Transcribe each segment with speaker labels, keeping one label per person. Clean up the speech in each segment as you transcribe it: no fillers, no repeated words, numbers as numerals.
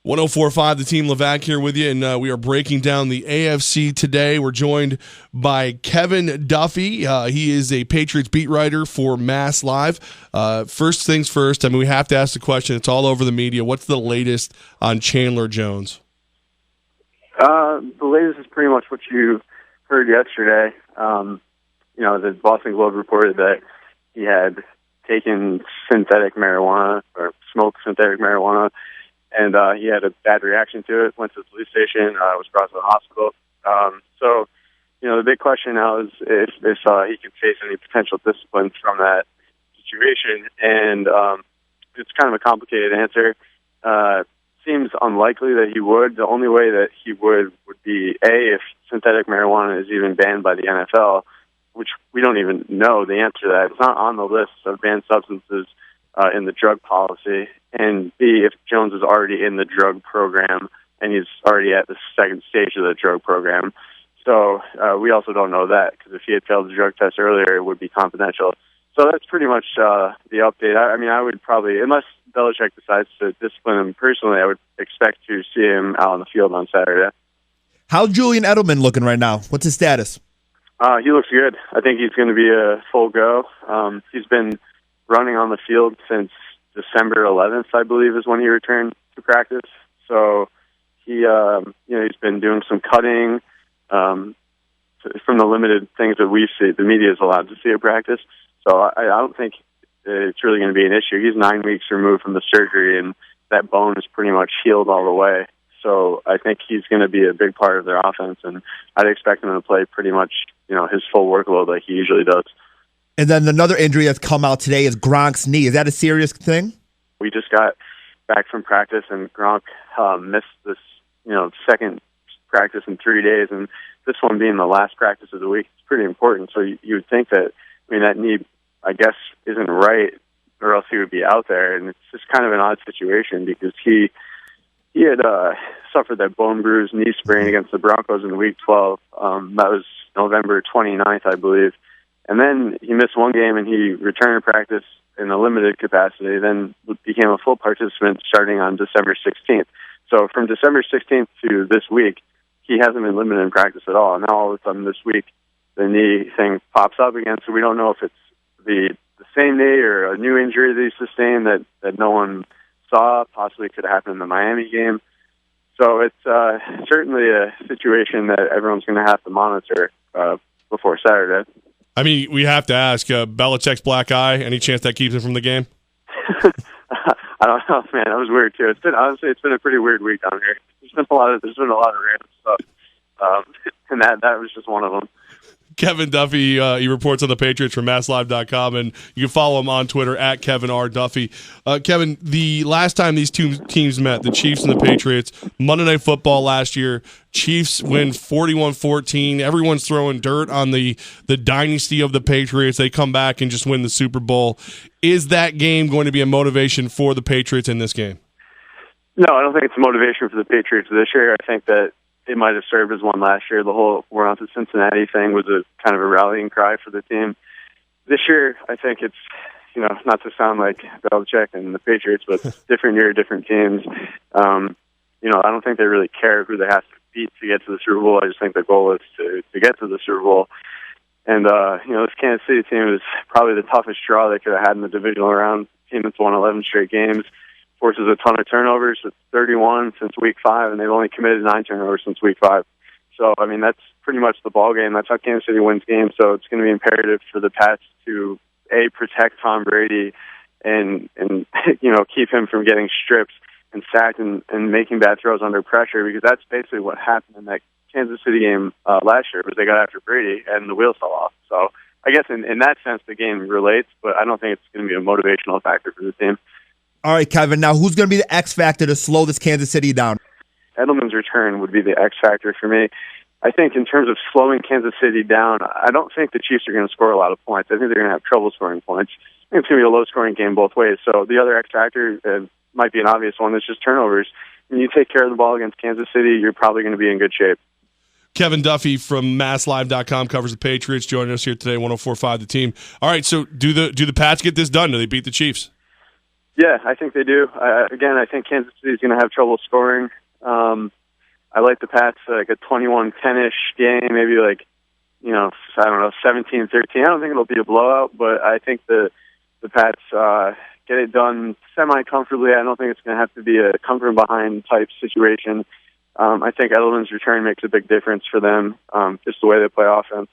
Speaker 1: 1045, the Team Levac here with you, and we are breaking down the AFC today. We're joined by Kevin Duffy. He is a Patriots beat writer for MassLive. First things first, I mean, we have to ask the question. It's all over the media. What's the latest on Chandler Jones?
Speaker 2: The latest is pretty much what you heard yesterday. The Boston Globe reported that he had taken synthetic marijuana or smoked synthetic marijuana, and he had a bad reaction to it, went to the police station, was brought to the hospital. The big question now is if he can face any potential discipline from that situation, and it's kind of a complicated answer. Seems unlikely that he would. The only way that he would be, if synthetic marijuana is even banned by the NFL, which we don't even know the answer to that. It's not on the list of banned substances in the drug policy. And B, if Jones is already in the drug program and he's already at the second stage of the drug program. So we also don't know that, because if he had failed the drug test earlier, it would be confidential. So that's pretty much the update. I would probably, unless Belichick decides to discipline him personally, I would expect to see him out on the field on Saturday.
Speaker 3: How's Julian Edelman looking right now? What's his status?
Speaker 2: He looks good. I think he's going to be a full go. He's been running on the field since December 11th, I believe, is when he returned to practice. So he's been doing some cutting from the limited things that we see. The media is allowed to see at practice. So I don't think it's really going to be an issue. He's 9 weeks removed from the surgery, and that bone is pretty much healed all the way. So I think he's going to be a big part of their offense, and I'd expect him to play pretty much, his full workload like he usually does.
Speaker 3: And then another injury that's come out today is Gronk's knee. Is that a serious thing?
Speaker 2: We just got back from practice, and Gronk missed this, second practice in 3 days, and this one being the last practice of the week, it's pretty important. So you would think that, that knee, I guess, isn't right, or else he would be out there. And it's just kind of an odd situation, because he had suffered that bone bruise knee sprain against the Broncos in Week 12. That was November 29th, I believe. And then he missed one game, and he returned to practice in a limited capacity, then became a full participant starting on December 16th. So from December 16th to this week, he hasn't been limited in practice at all. And now all of a sudden this week, the knee thing pops up again, so we don't know if it's the same knee or a new injury that he sustained that no one saw. Possibly could have happened in the Miami game. So it's certainly a situation that everyone's going to have to monitor before Saturday.
Speaker 1: I mean, we have to ask, Belichick's black eye, any chance that keeps him from the game?
Speaker 2: I don't know, man. That was weird too. It's been a pretty weird week down here. There's been a lot of random stuff, and that was just one of them.
Speaker 1: Kevin Duffy, he reports on the Patriots from MassLive.com, and you can follow him on Twitter at Kevin R. Duffy. Kevin, the last time these two teams met, the Chiefs and the Patriots, Monday Night Football last year, Chiefs win 41-14. Everyone's throwing dirt on the dynasty of the Patriots. They come back and just win the Super Bowl. Is that game going to be a motivation for the Patriots in this game?
Speaker 2: No, I don't think it's a motivation for the Patriots this year. I think that it might have served as one last year. The whole "we're on to Cincinnati" thing was a kind of a rallying cry for the team. This year, I think it's, not to sound like Belichick and the Patriots, but different year, different teams. I don't think they really care who they have to beat to get to the Super Bowl. I just think the goal is to get to the Super Bowl. And, this Kansas City team is probably the toughest draw they could have had in the divisional round. Team that's won 11 straight games. Forces a ton of turnovers. It's 31 since Week 5, and they've only committed 9 turnovers since Week 5. So, that's pretty much the ball game. That's how Kansas City wins games. So it's going to be imperative for the Pats to, protect Tom Brady and keep him from getting stripped and sacked and making bad throws under pressure, because that's basically what happened in that Kansas City game last year, was they got after Brady and the wheels fell off. So I guess in that sense the game relates, but I don't think it's going to be a motivational factor for the team.
Speaker 3: All right, Kevin, now who's going to be the X factor to slow this Kansas City down?
Speaker 2: Edelman's return would be the X factor for me. I think in terms of slowing Kansas City down, I don't think the Chiefs are going to score a lot of points. I think they're going to have trouble scoring points. I think it's going to be a low-scoring game both ways. So the other X factor might be an obvious one. It's just turnovers. When you take care of the ball against Kansas City, you're probably going to be in good shape.
Speaker 1: Kevin Duffy from MassLive.com covers the Patriots, joining us here today, 1045 The Team. All right, so do the Pats get this done? Do they beat the Chiefs?
Speaker 2: Yeah, I think they do. Again, I think Kansas City is going to have trouble scoring. I like the Pats like a 21-10-ish game, maybe like, I don't know, 17-13. I don't think it'll be a blowout, but I think the Pats get it done semi-comfortably. I don't think it's going to have to be a come from behind type situation. I think Edelman's return makes a big difference for them, just the way they play offense.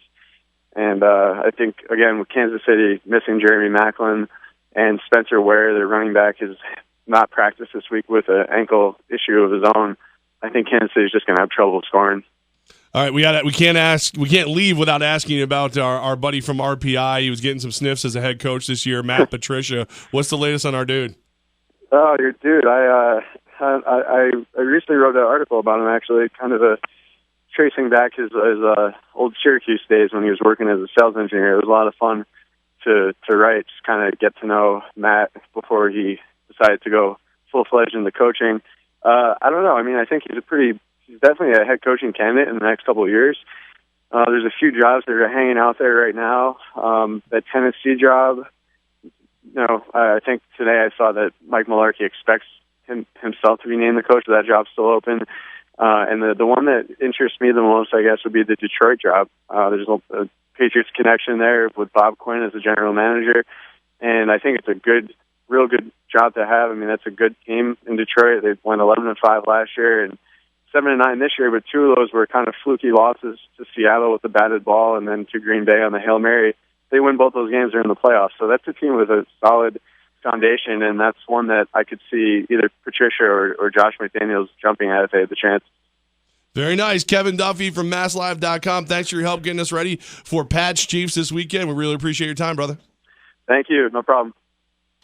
Speaker 2: And I think, again, with Kansas City missing Jeremy Maclin and Spencer Ware, their running back, has not practiced this week with an ankle issue of his own, I think Kansas City is just going to have trouble scoring.
Speaker 1: All right, we can't leave without asking about our buddy from RPI. He was getting some sniffs as a head coach this year, Matt Patricia. What's the latest on our dude?
Speaker 2: Oh, your dude. I recently wrote an article about him, actually, kind of tracing back his old Syracuse days when he was working as a sales engineer. It was a lot of fun to write, just kind of get to know Matt before he decided to go full-fledged into coaching. I don't know. I mean, I think he's definitely a head coaching candidate in the next couple of years. There's a few jobs that are hanging out there right now. That Tennessee job, I think today I saw that Mike Mularkey expects himself to be named the coach. That job's still open. And the one that interests me the most, I guess, would be the Detroit job. There's a Patriots connection there with Bob Quinn as the general manager. And I think it's a real good job to have. I mean, that's a good team in Detroit. They went 11-5 last year and 7-9 this year, but two of those were kind of fluky losses to Seattle with the batted ball and then to Green Bay on the Hail Mary. They win both those games, they're in the playoffs. So that's a team with a solid foundation, and that's one that I could see either Patricia or Josh McDaniels jumping at if they had the chance.
Speaker 1: Very nice. Kevin Duffy from MassLive.com. Thanks for your help getting us ready for Pats Chiefs this weekend. We really appreciate your time, brother.
Speaker 2: Thank you. No problem.